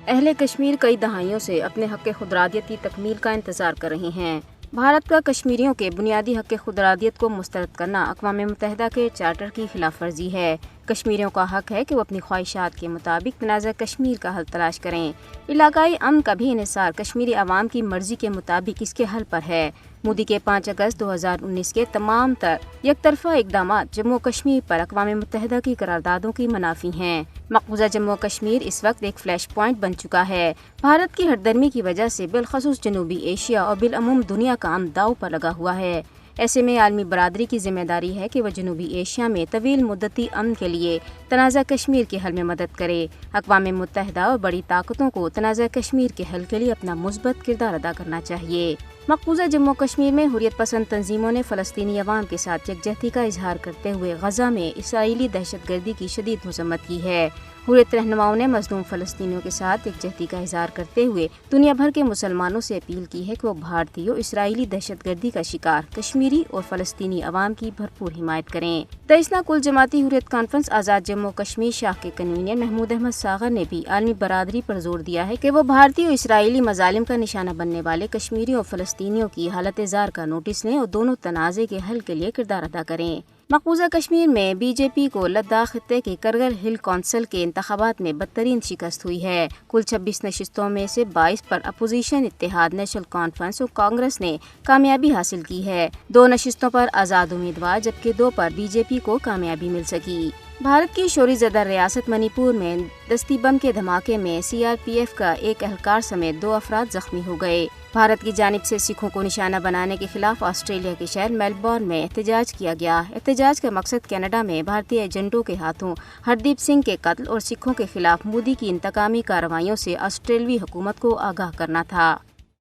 اہل کشمیر کئی دہائیوں سے اپنے حق خودارادیت کی تکمیل کا انتظار کر رہے ہیں۔ بھارت کا کشمیریوں کے بنیادی حق خودارادیت کو مسترد کرنا اقوام متحدہ کے چارٹر کی خلاف ورزی ہے۔ کشمیریوں کا حق ہے کہ وہ اپنی خواہشات کے مطابق تنازع کشمیر کا حل تلاش کریں۔ علاقائی امن کا بھی انحصار کشمیری عوام کی مرضی کے مطابق اس کے حل پر ہے۔ مودی کے 5 اگست 2019 کے تمام تر یک طرفہ اقدامات جموں و کشمیر پر اقوام متحدہ کی قراردادوں کی منافی ہیں۔ مقبوضہ جموں و کشمیر اس وقت ایک فلیش پوائنٹ بن چکا ہے۔ بھارت کی ہٹ درمی کی وجہ سے بالخصوص جنوبی ایشیا اور بالعموم دنیا کا امن داؤ پر لگا ہوا ہے۔ ایسے میں عالمی برادری کی ذمہ داری ہے کہ وہ جنوبی ایشیا میں طویل مدتی امن کے لیے تنازع کشمیر کے حل میں مدد کرے۔ اقوام متحدہ اور بڑی طاقتوں کو تنازع کشمیر کے حل کے لیے اپنا مثبت کردار ادا کرنا چاہیے۔ مقبوضہ جموں و کشمیر میں حریت پسند تنظیموں نے فلسطینی عوام کے ساتھ یکجہتی کا اظہار کرتے ہوئے غزہ میں اسرائیلی دہشت گردی کی شدید مذمت کی ہے۔ حریت رہنماؤں نے مظلوم فلسطینیوں کے ساتھ یکجہتی کا اظہار کرتے ہوئے دنیا بھر کے مسلمانوں سے اپیل کی ہے کہ وہ بھارتی اور اسرائیلی دہشت گردی کا شکار کشمیری اور فلسطینی عوام کی بھرپور حمایت کریں۔ تیسنا کل جماعتی حریت کانفرنس آزاد جموں کشمیر شاخ کے کنوینر محمود احمد ساغر نے بھی عالمی برادری پر زور دیا ہے کہ وہ بھارتی اور اسرائیلی مظالم کا نشانہ بننے والے کشمیریوں اور فلسطینیوں کی حالت زار کا نوٹس لیں اور دونوں تنازع کے حل کے لیے کردار ادا کریں۔ مقبوضہ کشمیر میں بی جے پی کو لداخ خطے کے کرگل ہل کونسل کے انتخابات میں بدترین شکست ہوئی ہے۔ کل 26 نشستوں میں سے 22 پر اپوزیشن اتحاد نیشنل کانفرنس اور کانگریس نے کامیابی حاصل کی ہے۔ 2 نشستوں پر آزاد امیدوار جبکہ 2 پر بی جے پی کو کامیابی مل سکی۔ بھارت کی شوری زدہ ریاست منی پور میں دستی بم کے دھماکے میں سی آر پی ایف کا ایک اہلکار سمیت 2 افراد زخمی ہو گئے۔ بھارت کی جانب سے سکھوں کو نشانہ بنانے کے خلاف آسٹریلیا کے شہر میلبورن میں احتجاج کیا گیا۔ احتجاج کا مقصد کینیڈا میں بھارتی ایجنٹوں کے ہاتھوں ہردیپ سنگھ کے قتل اور سکھوں کے خلاف مودی کی انتقامی کارروائیوں سے آسٹریلوی حکومت کو آگاہ کرنا تھا۔